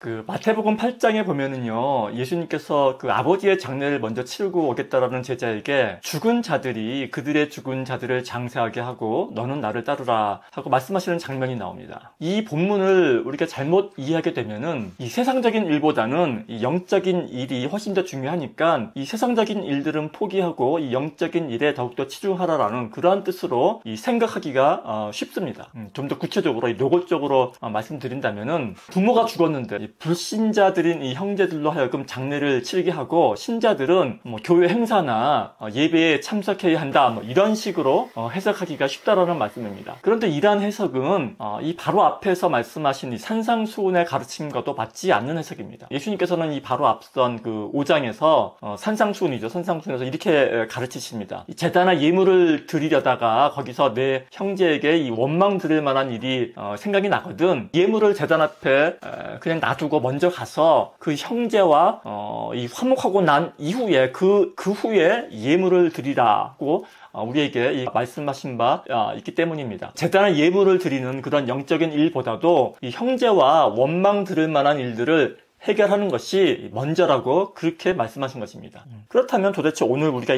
그 마태복음 8장에 보면은요, 예수님께서 그 아버지의 장례를 먼저 치르고 오겠다라는 제자에게 죽은 자들이 그들의 죽은 자들을 장사하게 하고 너는 나를 따르라 하고 말씀하시는 장면이 나옵니다. 이 본문을 우리가 잘못 이해하게 되면은 이 세상적인 일보다는 이 영적인 일이 훨씬 더 중요하니까 이 세상적인 일들은 포기하고 이 영적인 일에 더욱더 치중하라라는 그러한 뜻으로 이 생각하기가 쉽습니다. 좀 더 구체적으로 노골적으로 말씀드린다면은 부모가 죽었는데 불신자들인 이 형제들로 하여금 장례를 치르게 하고 신자들은 뭐 교회 행사나 예배에 참석해야 한다 뭐 이런 식으로 해석하기가 쉽다라는 말씀입니다. 그런데 이러한 해석은 이 바로 앞에서 말씀하신 이 산상수훈의 가르침과도 맞지 않는 해석입니다. 예수님께서는 이 바로 앞선 그 5장에서 산상수훈이죠. 산상수훈에서 이렇게 가르치십니다. 제단나 예물을 드리려다가 거기서 내 형제에게 이 원망 드릴 만한 일이 생각이 나거든. 예물을 제단 앞에 그냥 놔두고 먼저 가서 그 형제와 이 화목하고 난 이후에 그 후에 예물을 드리라고 우리에게 말씀하신 바 있기 때문입니다. 제단한 예물을 드리는 그런 영적인 일보다도 이 형제와 원망 들을 만한 일들을 해결하는 것이 먼저라고 그렇게 말씀하신 것입니다. 그렇다면 도대체 오늘 우리가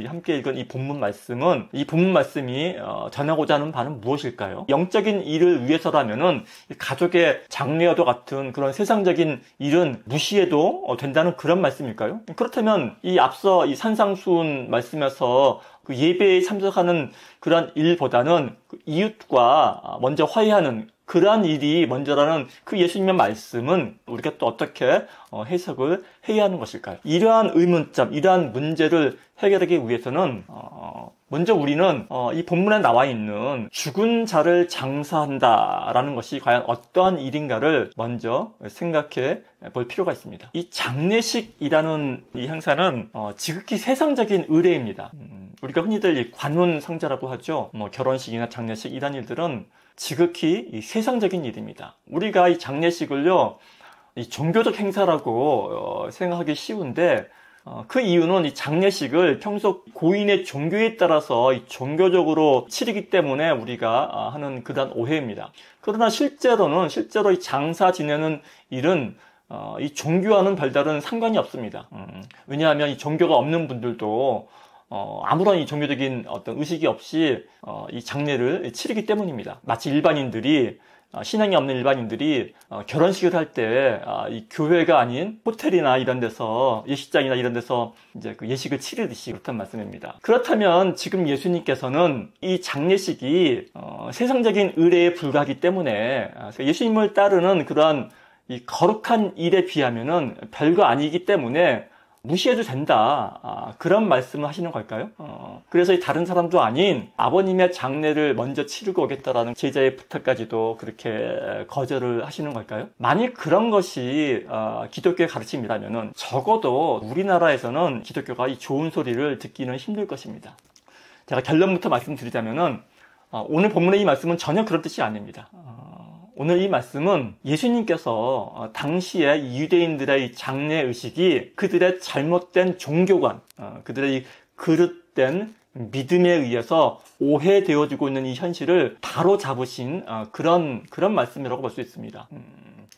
함께 읽은 이 본문 말씀이 전하고자 하는 바는 무엇일까요? 영적인 일을 위해서라면은 가족의 장례와도 같은 그런 세상적인 일은 무시해도 된다는 그런 말씀일까요? 그렇다면 이 앞서 이 산상수훈 말씀에서 그 예배에 참석하는 그런 일보다는 그 이웃과 먼저 화해하는 그러한 일이 먼저라는 그 예수님의 말씀은 우리가 또 어떻게 해석을 해야 하는 것일까요? 이러한 의문점, 이러한 문제를 해결하기 위해서는 먼저 우리는 이 본문에 나와 있는 죽은 자를 장사한다라는 것이 과연 어떠한 일인가를 먼저 생각해 볼 필요가 있습니다. 이 장례식이라는 이 행사는 지극히 세상적인 의례입니다. 우리가 흔히들 이 관훈상자라고 하죠. 뭐 결혼식이나 장례식 이런 일들은 지극히 이 세상적인 일입니다. 우리가 이 장례식을요, 이 종교적 행사라고 생각하기 쉬운데 그 이유는 이 장례식을 평소 고인의 종교에 따라서 이 종교적으로 치르기 때문에 우리가 하는 그런 오해입니다. 그러나 실제로 이 장사 지내는 일은 이 종교와는 별다른 상관이 없습니다. 왜냐하면 이 종교가 없는 분들도 아무런 이 종교적인 어떤 의식이 없이 이 장례를 치르기 때문입니다. 마치 신앙이 없는 일반인들이 결혼식을 할 때 이 교회가 아닌 호텔이나 이런 데서 예식장이나 이런 데서 이제 그 예식을 치르듯이 그렇단 말씀입니다. 그렇다면 지금 예수님께서는 이 장례식이 세상적인 의례에 불과하기 때문에 예수님을 따르는 그러한 이 거룩한 일에 비하면은 별거 아니기 때문에 무시해도 된다. 그런 말씀을 하시는 걸까요? 그래서 이 다른 사람도 아닌 아버님의 장례를 먼저 치르고 오겠다라는 제자의 부탁까지도 그렇게 거절을 하시는 걸까요? 만일 그런 것이 기독교의 가르침이라면은 적어도 우리나라에서는 기독교가 이 좋은 소리를 듣기는 힘들 것입니다. 제가 결론부터 말씀드리자면은 오늘 본문의 이 말씀은 전혀 그런 뜻이 아닙니다. 오늘 이 말씀은 예수님께서 당시에 유대인들의 장례 의식이 그들의 잘못된 종교관, 그들의 그릇된 믿음에 의해서 오해되어지고 있는 이 현실을 바로 잡으신 그런 말씀이라고 볼 수 있습니다.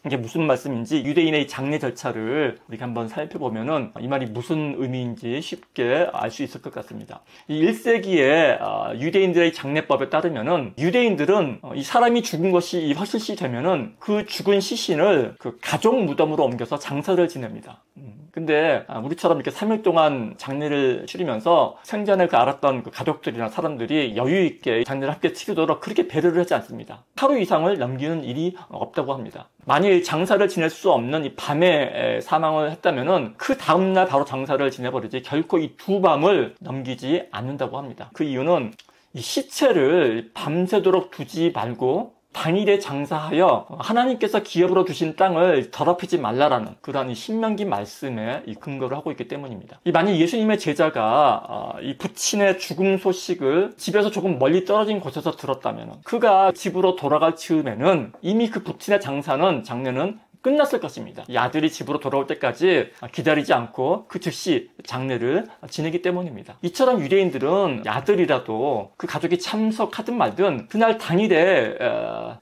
이게 무슨 말씀인지 유대인의 장례 절차를 우리가 한번 살펴보면은 이 말이 무슨 의미인지 쉽게 알 수 있을 것 같습니다. 이 1세기에 유대인들의 장례법에 따르면은 유대인들은 이 사람이 죽은 것이 확실시 되면은 그 죽은 시신을 그 가족 무덤으로 옮겨서 장사를 지냅니다. 근데 우리처럼 이렇게 3일 동안 장례를 치르면서 생전에 알았던 그 가족들이나 사람들이 여유 있게 장례를 함께 치르도록 그렇게 배려를 하지 않습니다. 하루 이상을 넘기는 일이 없다고 합니다. 만일 장사를 지낼 수 없는 이 밤에 사망을 했다면은 그 다음날 바로 장사를 지내버리지 결코 이 두 밤을 넘기지 않는다고 합니다. 그 이유는 이 시체를 밤새도록 두지 말고 당일에 장사하여 하나님께서 기업으로 주신 땅을 더럽히지 말라라는 그러한 이 신명기 말씀에 이 근거를 하고 있기 때문입니다. 만약 예수님의 제자가 이 부친의 죽음 소식을 집에서 조금 멀리 떨어진 곳에서 들었다면 그가 집으로 돌아갈 즈음에는 이미 그 부친의 장례는 끝났을 것입니다. 이 아들이 집으로 돌아올 때까지 기다리지 않고 그 즉시 장례를 지내기 때문입니다. 이처럼 유대인들은 아들이라도 그 가족이 참석하든 말든 그날 당일에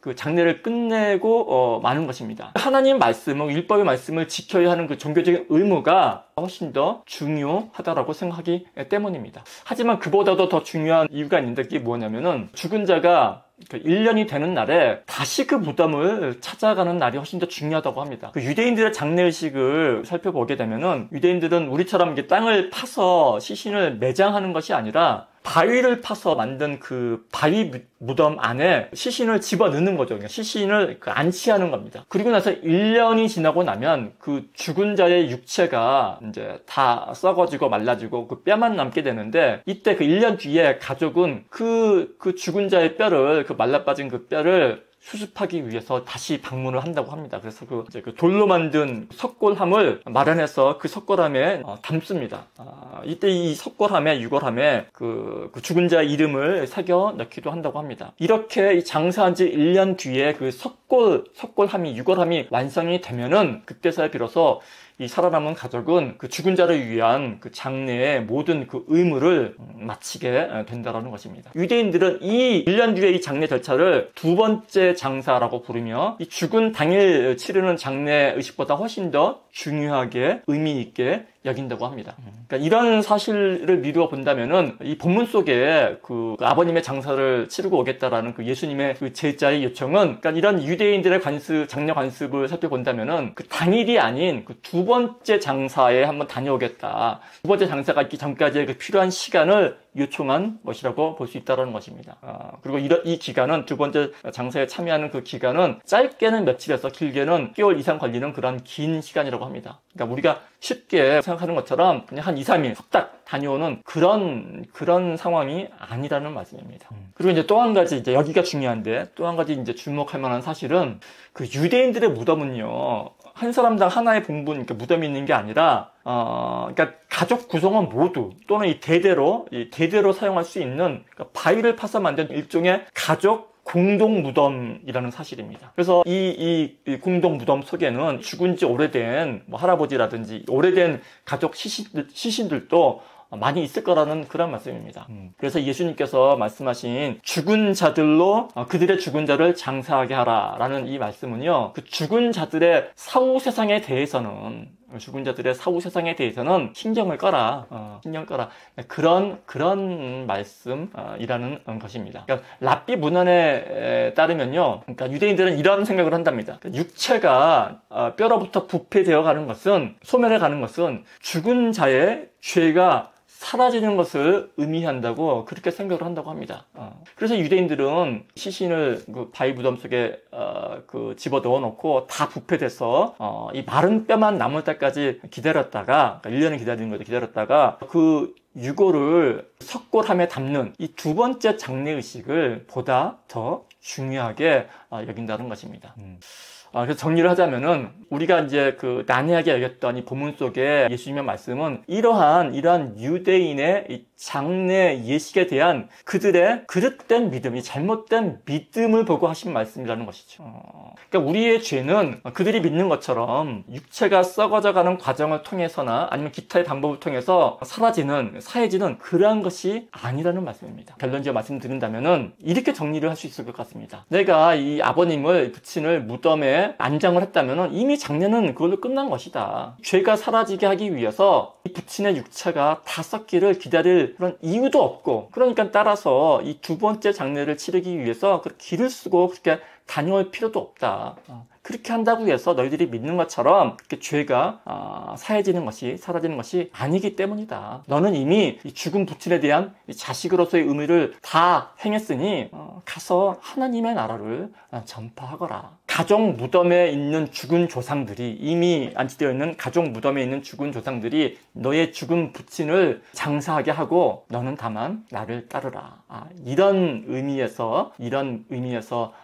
그 장례를 끝내고 마는 것입니다. 하나님 말씀은, 율법의 말씀을 지켜야 하는 그 종교적인 의무가 훨씬 더 중요하다라고 생각하기 때문입니다. 하지만 그보다도 더 중요한 이유가 있는데, 그게 뭐냐면은 죽은 자가 1년이 되는 날에 다시 그 무덤을 찾아가는 날이 훨씬 더 중요하다고 합니다. 그 유대인들의 장례의식을 살펴보게 되면은, 유대인들은 우리처럼 이렇게 땅을 파서 시신을 매장하는 것이 아니라 바위를 파서 만든 그 바위 무덤 안에 시신을 집어넣는 거죠. 그러니까 시신을 안치하는 겁니다. 그리고 나서 1년이 지나고 나면 그 죽은 자의 육체가 이제 다 썩어지고 말라지고 그 뼈만 남게 되는데, 이때 그 1년 뒤에 가족은 그 죽은 자의 뼈를, 그 말라빠진 그 뼈를 수습하기 위해서 다시 방문을 한다고 합니다. 그래서 이제 그 돌로 만든 석골함을 마련해서 그 석골함에 담습니다. 이때 이 석골함에, 유골함에 그 죽은 자의 이름을 새겨 넣기도 한다고 합니다. 이렇게 장사한 지 1년 뒤에 그 석골함이, 유골함이 완성이 되면은, 그때서야 비로소 이 살아남은 가족은 그 죽은 자를 위한 그 장례의 모든 그 의무를 마치게 된다라는 것입니다. 유대인들은 이 1년 뒤에 이 장례 절차를 두 번째 장사라고 부르며, 이 죽은 당일 치르는 장례 의식보다 훨씬 더 중요하게 의미 있게 여긴다고 합니다. 그러니까 이런 사실을 미루어 본다면은, 이 본문 속에 그 아버님의 장사를 치르고 오겠다라는 그 예수님의 그 제자의 요청은, 그러니까 이런 유대인들의 장례 관습을 살펴본다면은 그 당일이 아닌 그 두 번째 장사에 한번 다녀오겠다, 두 번째 장사가 있기 전까지의 그 필요한 시간을 요청한 것이라고 볼 수 있다는 것입니다. 그리고 이 기간은, 두 번째 장사에 참여하는 그 기간은 짧게는 며칠에서 길게는 개월 이상 걸리는 그런 긴 시간이라고 합니다. 그러니까 우리가 쉽게 생각하는 것처럼 그냥 한 2, 3일 후딱 다녀오는 그런 상황이 아니라는 말씀입니다. 그리고 이제 또 한 가지, 이제 여기가 중요한데, 또 한 가지 이제 주목할 만한 사실은, 그 유대인들의 무덤은요, 한 사람당 하나의 봉분, 그러니까 무덤이 있는 게 아니라, 그러니까 가족 구성원 모두, 또는 이 대대로 사용할 수 있는, 그러니까 바위를 파서 만든 일종의 가족 공동 무덤이라는 사실입니다. 그래서 이 공동 무덤 속에는 죽은 지 오래된 뭐 할아버지라든지 오래된 가족 시신들도 많이 있을 거라는 그런 말씀입니다. 그래서 예수님께서 말씀하신 죽은 자들로 그들의 죽은 자를 장사하게 하라라는 이 말씀은요, 그 죽은 자들의 사후 세상에 대해서는 신경을 꺼라. 그런 말씀이라는 것입니다. 그러니까 랍비 문헌에 따르면요, 그러니까 유대인들은 이런 생각을 한답니다. 그러니까 육체가 뼈로부터 부패되어 가는 것은, 소멸해 가는 것은 죽은 자의 죄가 사라지는 것을 의미한다고 그렇게 생각을 한다고 합니다. 그래서 유대인들은 시신을 그 바위 무덤 속에 그 집어 넣어 놓고 다 부패돼서 이 마른 뼈만 남을 때까지 기다렸다가, 그러니까 1년을 기다리는 거죠. 기다렸다가 그 유골을 석골함에 담는 이 두 번째 장례의식을 보다 더 중요하게 여긴다는 것입니다. 그래서 정리를 하자면은, 우리가 이제 그 난해하게 여겼던 이 본문 속에 예수님의 말씀은 이러한 유대인의 이 장례 예식에 대한 그들의 그릇된 믿음, 이 잘못된 믿음을 보고 하신 말씀이라는 것이죠. 그러니까 우리의 죄는 그들이 믿는 것처럼 육체가 썩어져가는 과정을 통해서나 아니면 기타의 방법을 통해서 사해지는 그러한 것이 아니라는 말씀입니다. 결론지어 말씀드린다면은 이렇게 정리를 할 수 있을 것 같습니다. 내가 이 아버님을, 부친을 무덤에 안장을 했다면은 이미 장례는 그걸로 끝난 것이다. 죄가 사라지게 하기 위해서 이 부친의 육체가 다 썩기를 기다릴 그런 이유도 없고, 그러니까 따라서 이 두 번째 장례를 치르기 위해서 그 길을 쓰고 그렇게 다녀올 필요도 없다. 그렇게 한다고 해서 너희들이 믿는 것처럼 그렇게 죄가 사해지는 것이, 사라지는 것이 아니기 때문이다. 너는 이미 이 죽은 부친에 대한 이 자식으로서의 의무를 다 행했으니 가서 하나님의 나라를 전파하거라. 가족 무덤에 있는 죽은 조상들이, 이미 안치되어 있는 가족 무덤에 있는 죽은 조상들이 너의 죽은 부친을 장사하게 하고 너는 다만 나를 따르라. 이런 의미에서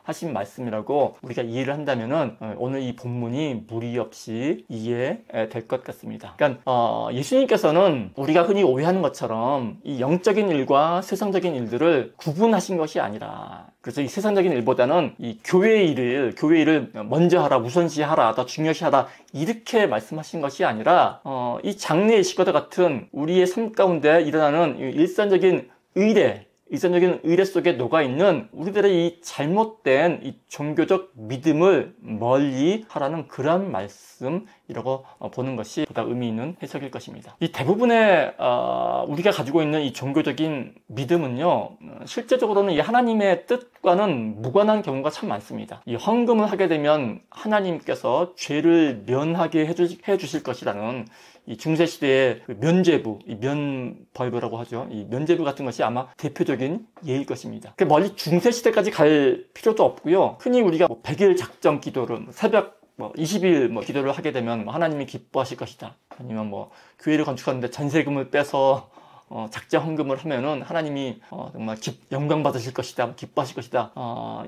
하신 말씀이라고 우리가 이해를 한다면은 오늘 이 본문이 무리 없이 이해될 것 같습니다. 그러니까 예수님께서는 우리가 흔히 오해하는 것처럼 이 영적인 일과 세상적인 일들을 구분하신 것이 아니라 그래서 이 세상적인 일보다는 이 교회 일을 먼저 하라, 우선시하라, 더 중요시하라 이렇게 말씀하신 것이 아니라 이 장래의 시과와 같은 우리의 삶 가운데 일어나는 일상적인 의례 속에 녹아있는 우리들의 이 잘못된 이 종교적 믿음을 멀리 하라는 그러한 말씀이라고 보는 것이 보다 의미 있는 해석일 것입니다. 이 대부분의 우리가 가지고 있는 이 종교적인 믿음은요, 실제적으로는 이 하나님의 뜻과는 무관한 경우가 참 많습니다. 이 헌금을 하게 되면 하나님께서 죄를 면하게 해주실 것이라는 이 중세시대의 그 면죄부, 이 면벌교라고 하죠. 이 면죄부 같은 것이 아마 대표적인 예일 것입니다. 멀리 중세시대까지 갈 필요도 없고요. 흔히 우리가 100일 작정 기도를, 새벽 20일 기도를 하게 되면 하나님이 기뻐하실 것이다. 아니면 교회를 건축하는데 전세금을 빼서 작정 헌금을 하면은 하나님이 정말 영광 받으실 것이다, 기뻐하실 것이다.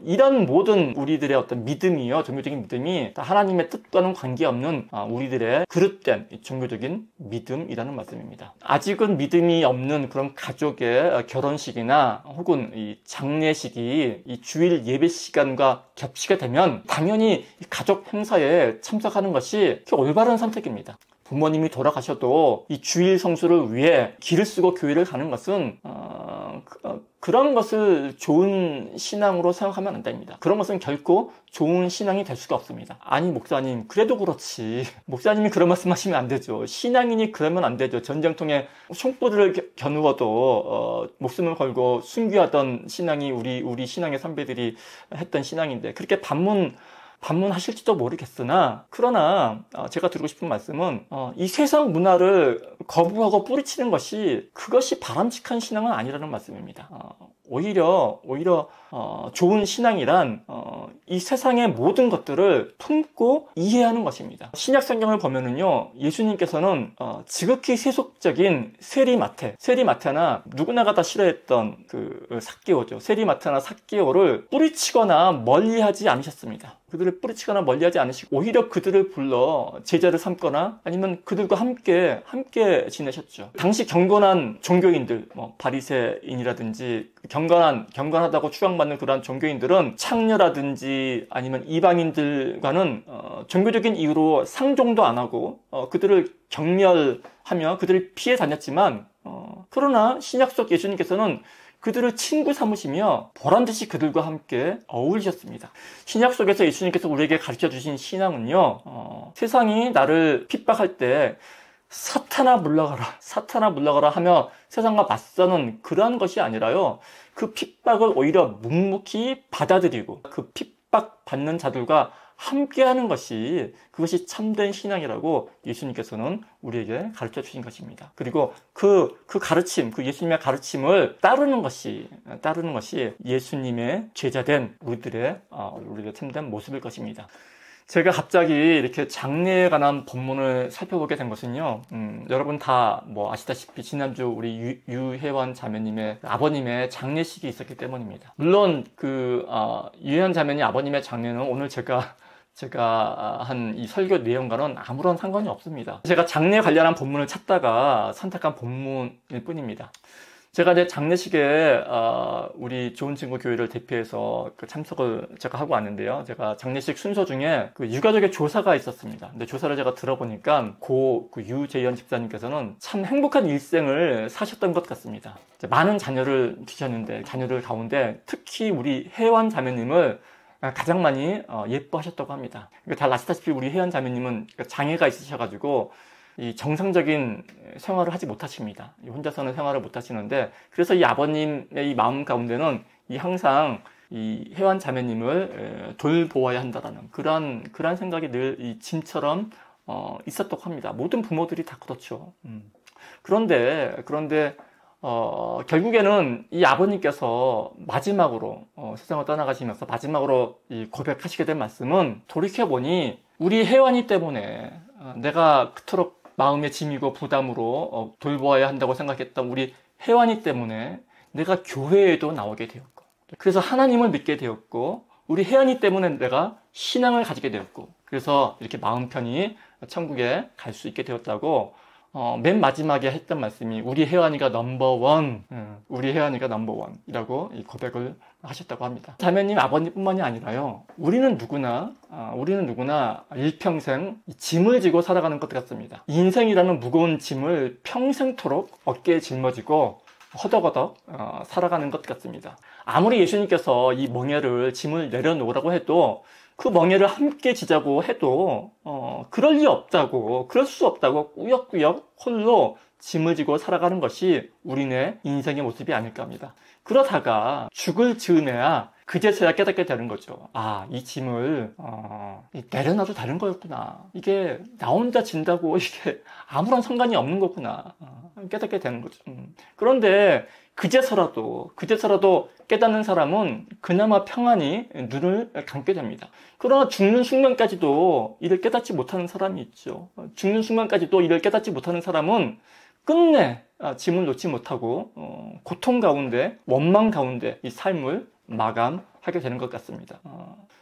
이런 모든 우리들의 어떤 믿음이요, 종교적인 믿음이 하나님의 뜻과는 관계없는 우리들의 그릇된 종교적인 믿음이라는 말씀입니다. 아직은 믿음이 없는 그런 가족의 결혼식이나 혹은 이 장례식이 이 주일 예배 시간과 겹치게 되면 당연히 이 가족 행사에 참석하는 것이 올바른 선택입니다. 부모님이 돌아가셔도 이 주일 성수를 위해 길을 쓰고 교회를 가는 것은 그런 것을 좋은 신앙으로 생각하면 안 됩니다. 그런 것은 결코 좋은 신앙이 될 수가 없습니다. 아니 목사님 그래도 그렇지, 목사님이 그런 말씀하시면 안 되죠. 신앙인이 그러면 안 되죠. 전쟁통에 총부들을 겨누어도 목숨을 걸고 순교하던 신앙이 우리 신앙의 선배들이 했던 신앙인데, 그렇게 반문하실지도 모르겠으나, 그러나 제가 드리고 싶은 말씀은 이 세상 문화를 거부하고 뿌리치는 그것이 바람직한 신앙은 아니라는 말씀입니다. 오히려 좋은 신앙이란 이 세상의 모든 것들을 품고 이해하는 것입니다. 신약 성경을 보면은요, 예수님께서는 지극히 세속적인 세리마태나 누구나가 다 싫어했던 그 삭개오죠. 세리마태나 삭개오를 뿌리치거나 멀리하지 않으셨습니다. 그들을 뿌리치거나 멀리하지 않으시고 오히려 그들을 불러 제자를 삼거나 아니면 그들과 함께 지내셨죠. 당시 경건한 종교인들, 바리새인이라든지 경건하다고 추앙받는 그러한 종교인들은 창녀라든지 아니면 이방인들과는 종교적인 이유로 상종도 안 하고 그들을 경멸하며 그들을 피해 다녔지만, 그러나 신약 속 예수님께서는 그들을 친구 삼으시며 보란듯이 그들과 함께 어울리셨습니다. 신약 속에서 예수님께서 우리에게 가르쳐 주신 신앙은요, 세상이 나를 핍박할 때 사탄아 물러가라 하며 세상과 맞서는 그러한 것이 아니라요, 그 핍박을 오히려 묵묵히 받아들이고 그 핍박받는 자들과 함께하는 그것이 참된 신앙이라고 예수님께서는 우리에게 가르쳐 주신 것입니다. 그리고 그 예수님의 가르침을 따르는 것이 예수님의 제자된 우리들의 참된 모습일 것입니다. 제가 갑자기 이렇게 장례에 관한 본문을 살펴보게 된 것은요, 여러분 다 아시다시피 지난주 우리 유혜원 자매님의 아버님의 장례식이 있었기 때문입니다. 물론 유혜원 자매님 아버님의 장례는 오늘 제가 한 이 설교 내용과는 아무런 상관이 없습니다. 제가 장례 관련한 본문을 찾다가 선택한 본문일 뿐입니다. 제가 이제 장례식에 우리 좋은 친구 교회를 대표해서 참석을 제가 하고 왔는데요. 제가 장례식 순서 중에 유가족의 조사가 있었습니다. 근데 조사를 제가 들어보니까 유재현 집사님께서는 참 행복한 일생을 사셨던 것 같습니다. 많은 자녀를 두셨는데 자녀들 가운데 특히 우리 혜원 자매님을 가장 많이 예뻐하셨다고 합니다. 다 아시다시피 우리 혜연 자매님은 장애가 있으셔가지고 이 정상적인 생활을 하지 못하십니다. 혼자서는 생활을 못하시는데, 그래서 이 아버님의 이 마음 가운데는 항상 이 혜연 자매님을 돌보아야 한다라는 그런 생각이 늘 이 짐처럼 있었다고 합니다. 모든 부모들이 다 그렇죠. 그런데 결국에는 이 아버님께서 마지막으로 세상을 떠나가시면서 마지막으로 이 고백하시게 된 말씀은, 돌이켜보니 우리 혜완이 때문에 내가 그토록 마음의 짐이고 부담으로 돌보아야 한다고 생각했던 우리 혜완이 때문에 내가 교회에도 나오게 되었고, 그래서 하나님을 믿게 되었고, 우리 혜완이 때문에 내가 신앙을 가지게 되었고, 그래서 이렇게 마음 편히 천국에 갈 수 있게 되었다고 맨 마지막에 했던 말씀이 우리 혜완이가 넘버원 이라고 이 고백을 하셨다고 합니다. 자매님, 아버님뿐만이 아니라요. 우리는 누구나 일평생 짐을 지고 살아가는 것 같습니다. 인생이라는 무거운 짐을 평생토록 어깨에 짊어지고 허덕허덕 살아가는 것 같습니다. 아무리 예수님께서 이 멍에를 짐을 내려놓으라고 해도 그 멍에를 함께 지자고 해도 그럴 리 없다고, 그럴 수 없다고 꾸역꾸역 홀로 짐을 지고 살아가는 것이 우리네 인생의 모습이 아닐까 합니다. 그러다가 죽을 즈음에야 그제서야 깨닫게 되는 거죠. 아, 이 짐을 내려놔도 되는 거였구나. 이게 나 혼자 진다고 이게 아무런 상관이 없는 거구나. 깨닫게 되는 거죠. 그런데 그제서라도 깨닫는 사람은 그나마 평안히 눈을 감게 됩니다. 그러나 죽는 순간까지도 이를 깨닫지 못하는 사람이 있죠. 죽는 순간까지도 이를 깨닫지 못하는 사람은 끝내 짐을 놓지 못하고 고통 가운데, 원망 가운데 이 삶을 마감하게 되는 것 같습니다.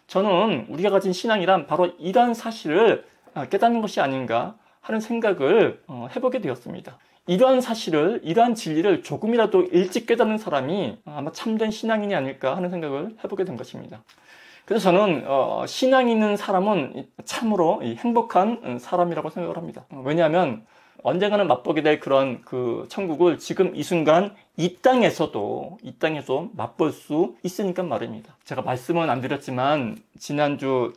저는 우리가 가진 신앙이란 바로 이러한 사실을 깨닫는 것이 아닌가 하는 생각을 해보게 되었습니다. 이러한 사실을, 이러한 진리를 조금이라도 일찍 깨닫는 사람이 아마 참된 신앙인이 아닐까 하는 생각을 해보게 된 것입니다. 그래서 저는 신앙 있는 사람은 참으로 행복한 사람이라고 생각을 합니다. 왜냐하면 언젠가는 맛보게 될 그런 그 천국을 지금 이 순간 이 땅에서도 맛볼 수 있으니까 말입니다. 제가 말씀은 안 드렸지만 지난주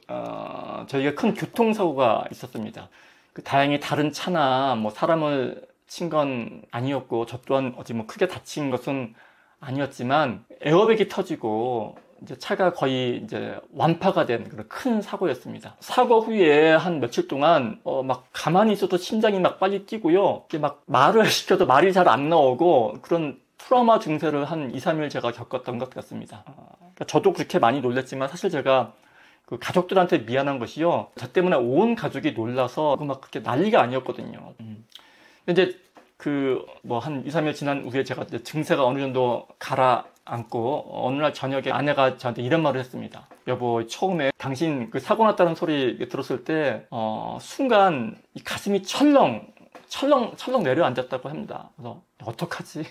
저희가 큰 교통사고가 있었습니다. 다행히 다른 차나 뭐 사람을 친 건 아니었고 저 또한 어디 뭐 크게 다친 것은 아니었지만 에어백이 터지고 이제 차가 거의 이제 완파가 된 그런 큰 사고였습니다. 사고 후에 한 며칠 동안 막 가만히 있어도 심장이 막 빨리 뛰고요. 이게 막 말을 시켜도 말이 잘 안 나오고 그런 트라우마 증세를 한 2, 3일 제가 겪었던 것 같습니다. 그러니까 저도 그렇게 많이 놀랐지만 사실 제가 그 가족들한테 미안한 것이요. 저 때문에 온 가족이 놀라서 막 그렇게 난리가 아니었거든요. 이제 뭐 한 2, 3일 지난 후에 제가 이제 증세가 어느 정도 가라앉고 어느 날 저녁에 아내가 저한테 이런 말을 했습니다. 여보, 처음에 당신 그 사고 났다는 소리 들었을 때 순간 이 가슴이 철렁 내려앉았다고 합니다. 그래서 어떡하지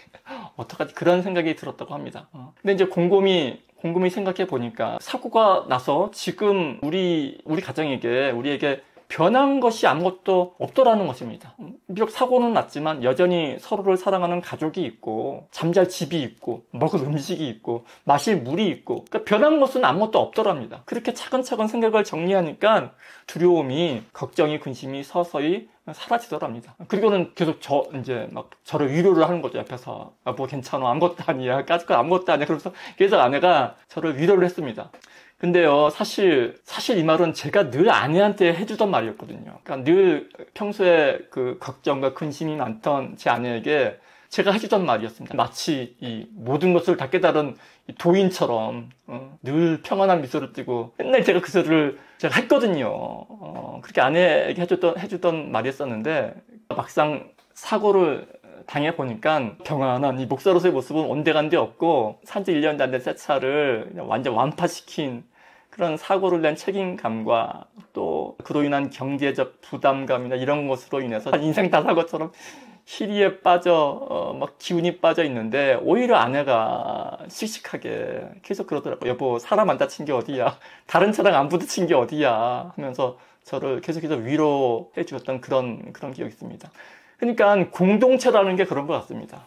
그런 생각이 들었다고 합니다. 근데 이제 곰곰이 생각해 보니까 사고가 나서 지금 우리 가정에게 우리에게 변한 것이 아무것도 없더라는 것입니다. 비록 사고는 났지만 여전히 서로를 사랑하는 가족이 있고 잠잘 집이 있고 먹을 음식이 있고 마실 물이 있고 그러니까 변한 것은 아무것도 없더랍니다. 그렇게 차근차근 생각을 정리하니까 두려움이, 걱정이, 근심이 서서히 사라지더랍니다. 그리고는 계속 저를 위로를 하는 거죠. 옆에서 뭐 괜찮아, 아무것도 아니야, 까짓거 아무것도 아니야. 그러면서 계속 아내가 저를 위로를 했습니다. 근데요, 사실 이 말은 제가 늘 아내한테 해주던 말이었거든요. 그러니까 늘 평소에 그 걱정과 근심이 많던 제 아내에게 제가 해주던 말이었습니다. 마치 이 모든 것을 다 깨달은 도인처럼 늘 평안한 미소를 띠고 맨날 제가 그 소리를 제가 했거든요. 그렇게 아내에게 해주던 말이었었는데 막상 사고를 당해보니까 평안한 이 목사로서의 모습은 온데간데 없고 산지 1년도 안 된 새 차를 완전 완파시킨 그런 사고를 낸 책임감과 또 그로 인한 경제적 부담감이나 이런 것으로 인해서 인생 다 사고처럼 희리에 빠져 막 기운이 빠져 있는데 오히려 아내가 씩씩하게 계속 그러더라고요. 여보, 사람 안 다친 게 어디야, 다른 차랑 안 부딪힌 게 어디야 하면서 저를 계속해서 위로해 주었던 그런 기억이 있습니다. 그러니까 공동체라는 게 그런 것 같습니다.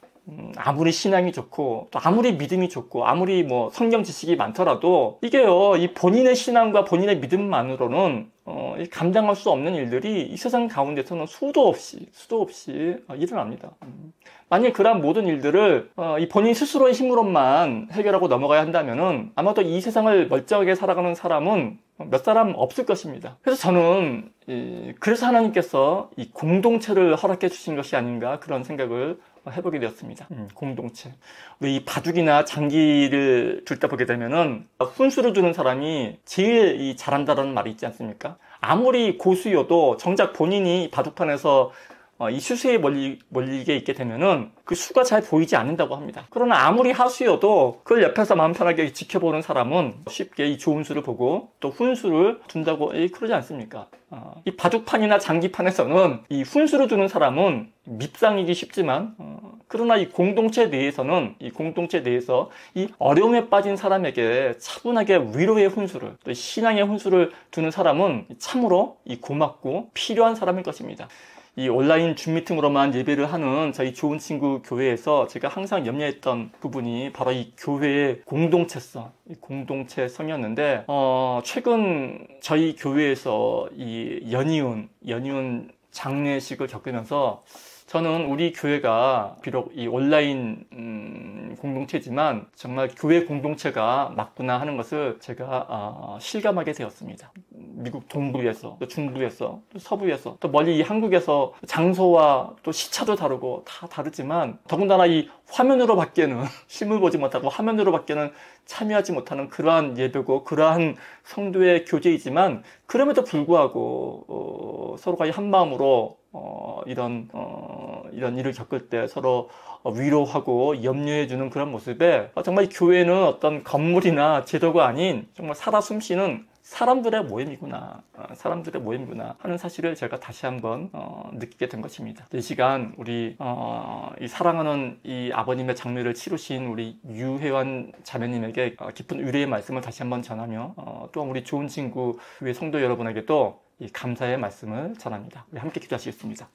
아무리 신앙이 좋고 또 아무리 믿음이 좋고 아무리 뭐 성경 지식이 많더라도 이게요, 이 본인의 신앙과 본인의 믿음만으로는 감당할 수 없는 일들이 이 세상 가운데서는 수도 없이 일어납니다. 만약 그러한 모든 일들을 이 본인 스스로의 힘으로만 해결하고 넘어가야 한다면은 아마도 이 세상을 멀쩡하게 살아가는 사람은 몇 사람 없을 것입니다. 그래서 저는 그래서 하나님께서 이 공동체를 허락해 주신 것이 아닌가 그런 생각을 해보게 되었습니다. 공동체. 우리 이 바둑이나 장기를 둘 때 보게 되면은 훈수를 두는 사람이 제일 잘한다는 말이 있지 않습니까? 아무리 고수여도 정작 본인이 바둑판에서 이 수수에 몰리게 있게 되면은 그 수가 잘 보이지 않는다고 합니다. 그러나 아무리 하수여도 그걸 옆에서 마음 편하게 지켜보는 사람은 쉽게 이 좋은 수를 보고 또 훈수를 둔다고 그러지 않습니까? 이 바둑판이나 장기판에서는 이 훈수를 두는 사람은 밉상이기 쉽지만 그러나 이 공동체 내에서는 이 어려움에 빠진 사람에게 차분하게 위로의 훈수를, 또 신앙의 훈수를 두는 사람은 참으로 이 고맙고 필요한 사람일 것입니다. 이 온라인 줌 미팅으로만 예배를 하는 저희 좋은 친구 교회에서 제가 항상 염려했던 부분이 바로 이 교회의 공동체성, 이 공동체성이었는데, 최근 저희 교회에서 이 연이은 장례식을 겪으면서 저는 우리 교회가 비록 이 온라인 공동체지만 정말 교회 공동체가 맞구나 하는 것을 제가 실감하게 되었습니다. 미국 동부에서, 또 중부에서, 또 서부에서, 또 멀리 이 한국에서 장소와 또 시차도 다르고 다 다르지만 더군다나 이 화면으로 밖에는 실물 보지 못하고 화면으로 밖에는 참여하지 못하는 그러한 예배고 그러한 성도의 교제이지만 그럼에도 불구하고 서로가 한 마음으로 이런 일을 겪을 때 서로 위로하고 염려해주는 그런 모습에 정말 교회는 어떤 건물이나 제도가 아닌 정말 살아 숨쉬는 사람들의 모임이구나 하는 사실을 제가 다시 한번 느끼게 된 것입니다. 이 시간 우리 이 사랑하는 이 아버님의 장례를 치르신 우리 유혜환 자매님에게 깊은 위로의 말씀을 다시 한번 전하며 또한 우리 좋은 친구 교회 성도 여러분에게도 이 감사의 말씀을 전합니다. 우리 함께 기도하시겠습니다.